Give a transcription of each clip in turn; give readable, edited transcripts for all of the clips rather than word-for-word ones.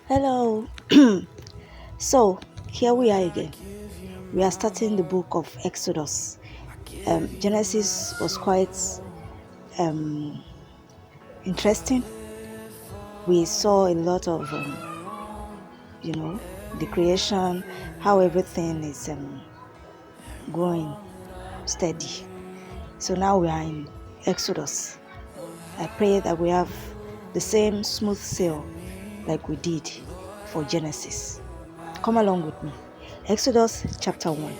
Hello. So, here we are again. We are starting the book of Exodus. Genesis was quite um, interesting. We saw a lot of, the creation, how everything is growing steady. So now we are in Exodus. I pray that we have the same smooth sail like we did for Genesis. Come along with me. Exodus chapter 1.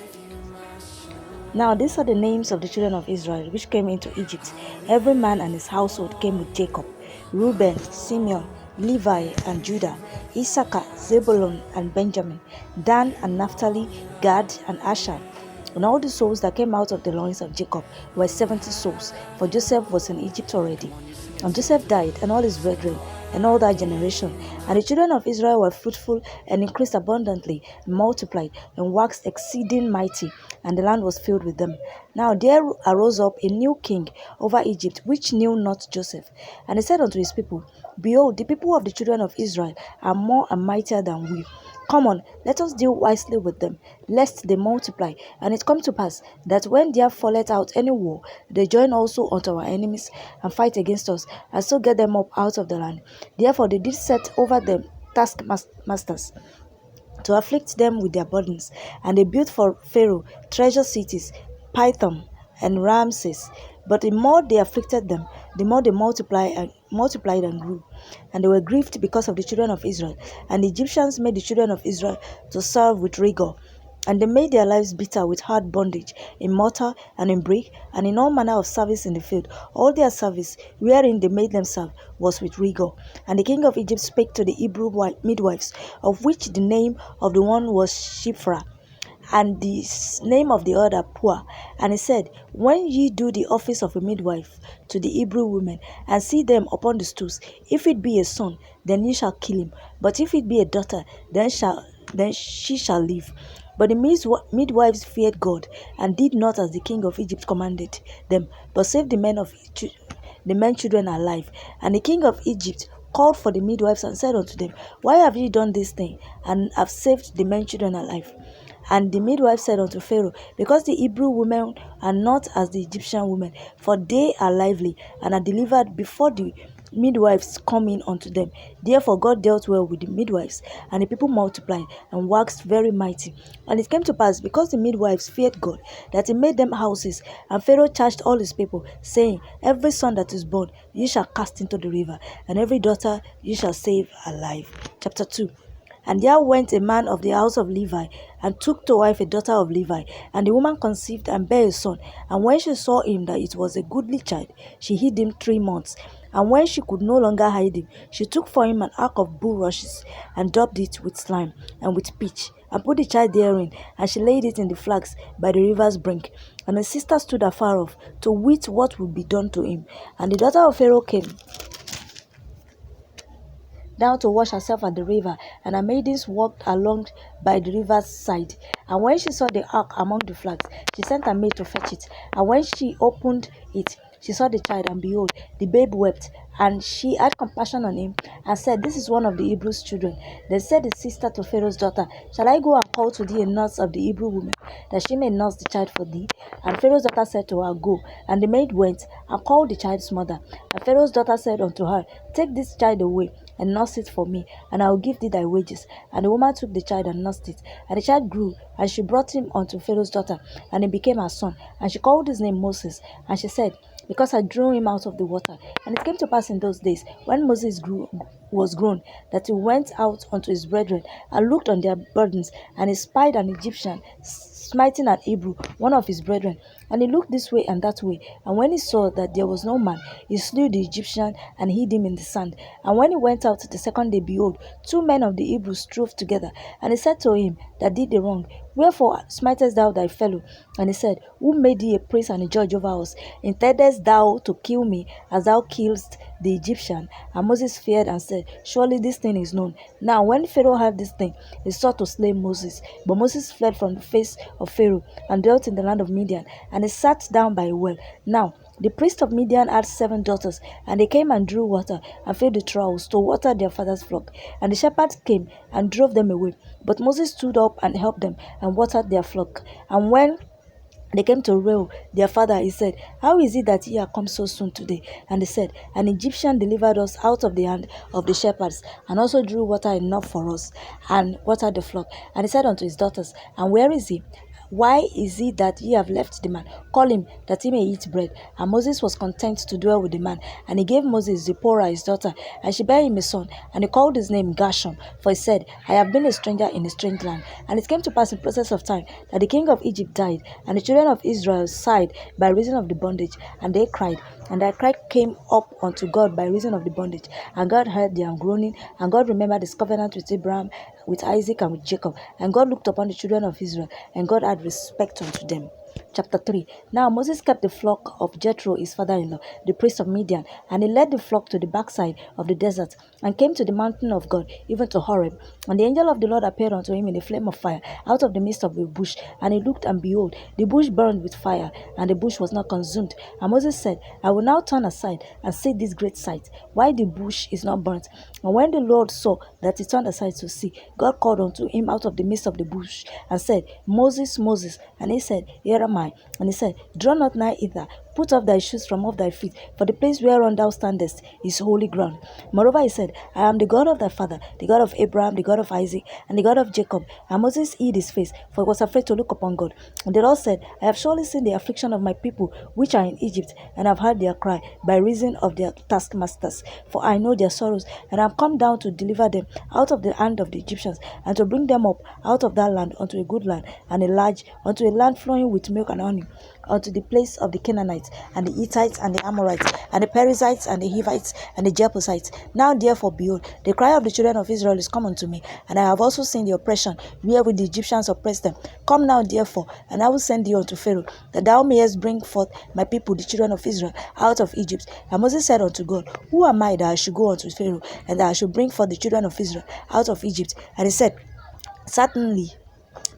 Now these are the names of the children of Israel which came into Egypt. Every man and his household came with Jacob: Reuben, Simeon, Levi, and Judah, Issachar, Zebulun, and Benjamin, Dan and Naphtali, Gad, and Asher. And all the souls that came out of the loins of Jacob were 70 souls, for Joseph was in Egypt already. And Joseph died, and all his brethren, and all that generation. And the children of Israel were fruitful, and increased abundantly, and multiplied, and waxed exceeding mighty, and the land was filled with them. Now there arose up a new king over Egypt, which knew not Joseph. And he said unto his people, Behold, the people of the children of Israel are more and mightier than we. Come on, let us deal wisely with them, lest they multiply. And it come to pass, that when there falleth out any war, they join also unto our enemies, and fight against us, and so get them up out of the land. Therefore they did set over them taskmasters, to afflict them with their burdens. And they built for Pharaoh treasure cities, Pithom and Ramses. But the more they afflicted them, the more they multiplied and grew. And they were grieved because of the children of Israel. And the Egyptians made the children of Israel to serve with rigor. And they made their lives bitter with hard bondage, in mortar and in brick, and in all manner of service in the field. All their service, wherein they made them serve, was with rigor. And the king of Egypt spake to the Hebrew midwives, of which the name of the one was Shiphrah, and the name of the other Puah. And he said, When ye do the office of a midwife to the Hebrew women, and see them upon the stools, if it be a son, then ye shall kill him. But if it be a daughter, then she shall live. But the midwives feared God, and did not as the king of Egypt commanded them, but saved the men children alive. And the king of Egypt called for the midwives and said unto them, Why have ye done this thing, and have saved the men children alive? And the midwife said unto Pharaoh, Because the Hebrew women are not as the Egyptian women, for they are lively, and are delivered before the midwives come in unto them. Therefore God dealt well with the midwives, and the people multiplied, and waxed very mighty. And it came to pass, because the midwives feared God, that he made them houses. And Pharaoh charged all his people, saying, Every son that is born ye shall cast into the river, and every daughter ye shall save alive. Chapter 2. And there went a man of the house of Levi, and took to wife a daughter of Levi. And the woman conceived, and bare a son. And when she saw him that it was a goodly child, she hid him 3 months. And when she could no longer hide him, she took for him an ark of bulrushes, and daubed it with slime, and with pitch, and put the child therein. And she laid it in the flags by the river's brink. And his sister stood afar off, to wit what would be done to him. And the daughter of Pharaoh came down to wash herself at the river, and her maidens walked along by the river's side. And when she saw the ark among the flags, she sent her maid to fetch it. And when she opened it, she saw the child, and behold, the babe wept. And she had compassion on him, and said, This is one of the Hebrews' children. Then said the sister to Pharaoh's daughter, Shall I go and call to thee a nurse of the Hebrew women, that she may nurse the child for thee? And Pharaoh's daughter said to her, Go. And the maid went, and called the child's mother. And Pharaoh's daughter said unto her, Take this child away, and nurse it for me, and I will give thee thy wages. And the woman took the child and nursed it. And the child grew, and she brought him unto Pharaoh's daughter, and he became her son. And she called his name Moses. And she said, Because I drew him out of the water. And it came to pass in those days, when Moses was grown, that he went out unto his brethren, and looked on their burdens, and he spied an Egyptian smiting an Hebrew, one of his brethren. And he looked this way and that way, and when he saw that there was no man, he slew the Egyptian, and hid him in the sand. And when he went out the second day, behold, 2 men of the Hebrews strove together. And he said to him that did the wrong, Wherefore smitest thou thy fellow? And he said, Who made thee a priest and a judge over us? Intendest thou to kill me, as thou killest the Egyptian? And Moses feared, and said, Surely this thing is known. Now when Pharaoh heard this thing, he sought to slay Moses. But Moses fled from the face of Pharaoh, and dwelt in the land of Midian. And he sat down by a well. Now The priest of Midian had 7 daughters, and they came and drew water and filled the troughs to water their father's flock. And the shepherds came and drove them away. But Moses stood up and helped them and watered their flock. And when they came to Reu, their father, he said, "How is it that ye are come so soon today?" And they said, "An Egyptian delivered us out of the hand of the shepherds, and also drew water enough for us, and watered the flock." And he said unto his daughters, "And where is he? Why is it that ye have left the man? Call him, that he may eat bread." And Moses was content to dwell with the man. And he gave Moses Zipporah his daughter, and she bare him a son, and he called his name Gershom, for he said, "I have been a stranger in a strange land." And it came to pass in process of time that the king of Egypt died, and the children of Israel sighed by reason of the bondage, and they cried. And their cry came up unto God by reason of the bondage. And God heard their groaning, and God remembered his covenant with Abraham, with Isaac, and with Jacob. And God looked upon the children of Israel, and God had respect unto them. Chapter 3. Now Moses kept the flock of Jethro his father-in-law, the priest of Midian, and he led the flock to the backside of the desert, and came to the mountain of God, even to Horeb. And the angel of the Lord appeared unto him in a flame of fire out of the midst of a bush. And he looked, and behold, the bush burned with fire, and the bush was not consumed. And Moses said, "I will now turn aside and see this great sight, why the bush is not burnt." And when the Lord saw that he turned aside to see, God called unto him out of the midst of the bush, and said, "Moses, Moses." And he said, "Here am I." And he said, "Draw not nigh hither, put off thy shoes from off thy feet, for the place whereon thou standest is holy ground." Moreover he said, "I am the God of thy father, the God of Abraham, the God of Isaac, and the God of Jacob." And Moses hid his face, for he was afraid to look upon God. And the Lord said, "I have surely seen the affliction of my people which are in Egypt, and have heard their cry by reason of their taskmasters. For I know their sorrows, and I am come down to deliver them out of the hand of the Egyptians, and to bring them up out of that land unto a good land, and a large, unto a land flowing with milk and honey, unto the place of the Canaanites, and the Hittites, and the Amorites, and the Perizzites, and the Hivites, and the Jebusites. Now therefore, behold, the cry of the children of Israel is come unto me, and I have also seen the oppression wherewith the Egyptians oppress them. Come now therefore, and I will send thee unto Pharaoh, that thou mayest bring forth my people, the children of Israel, out of Egypt." And Moses said unto God, "Who am I that I should go unto Pharaoh, and that I should bring forth the children of Israel out of Egypt?" And he said, "Certainly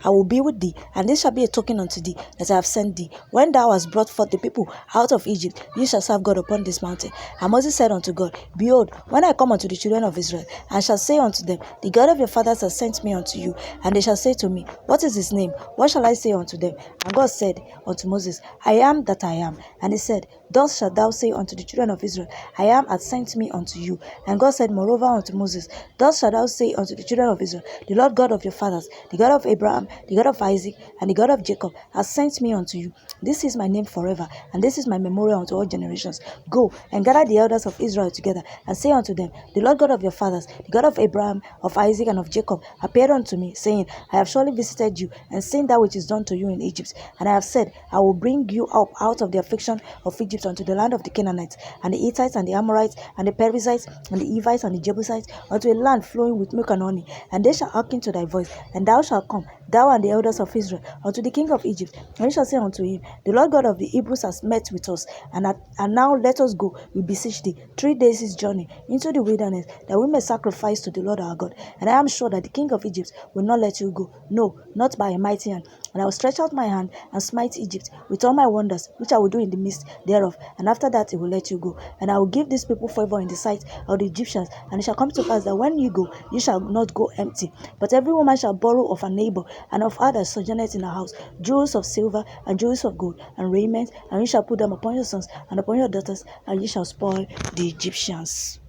I will be with thee, and this shall be a token unto thee that I have sent thee. When thou hast brought forth the people out of Egypt, you shall serve God upon this mountain." And Moses said unto God, "Behold, when I come unto the children of Israel, and shall say unto them, The God of your fathers has sent me unto you, and they shall say to me, What is his name? What shall I say unto them?" And God said unto Moses, "I am that I am." And he said, "Thus shalt thou say unto the children of Israel, I am hath sent me unto you." And God said moreover unto Moses, "Thus shalt thou say unto the children of Israel, The Lord God of your fathers, the God of Abraham, the God of Isaac, and the God of Jacob, has sent me unto you. This is my name forever, and this is my memorial unto all generations. Go and gather the elders of Israel together, and say unto them, The Lord God of your fathers, the God of Abraham, of Isaac, and of Jacob, appeared unto me, saying, I have surely visited you, and seen that which is done to you in Egypt. And I have said, I will bring you up out of the affliction of Egypt unto the land of the Canaanites, and the Hittites, and the Amorites, and the Perizzites, and the Hivites, and the Jebusites, unto a land flowing with milk and honey. And they shall hearken to thy voice, and thou shalt come, thou and the elders of Israel, unto the king of Egypt, and he shall say unto him, The Lord God of the Hebrews has met with us, and now let us go, we beseech thee, 3 days' journey into the wilderness, that we may sacrifice to the Lord our God. And I am sure that the king of Egypt will not let you go, no, not by a mighty hand. And I will stretch out my hand and smite Egypt with all my wonders, which I will do in the midst thereof. And after that, he will let you go. And I will give these people favor in the sight of the Egyptians. And it shall come to pass that when you go, you shall not go empty. But every woman shall borrow of her neighbor and of others sojourneth in her house jewels of silver and jewels of gold and raiment, and you shall put them upon your sons and upon your daughters, and you shall spoil the Egyptians.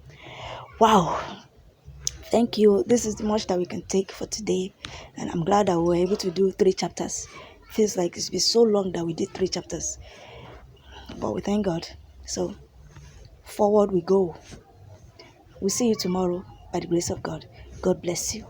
Wow. Thank you. This is the much that we can take for today, and I'm glad that we were able to do 3 chapters. Feels like it's been so long that we did 3 chapters, but we thank God. So forward we go. We'll see you tomorrow by the grace of God. God bless you.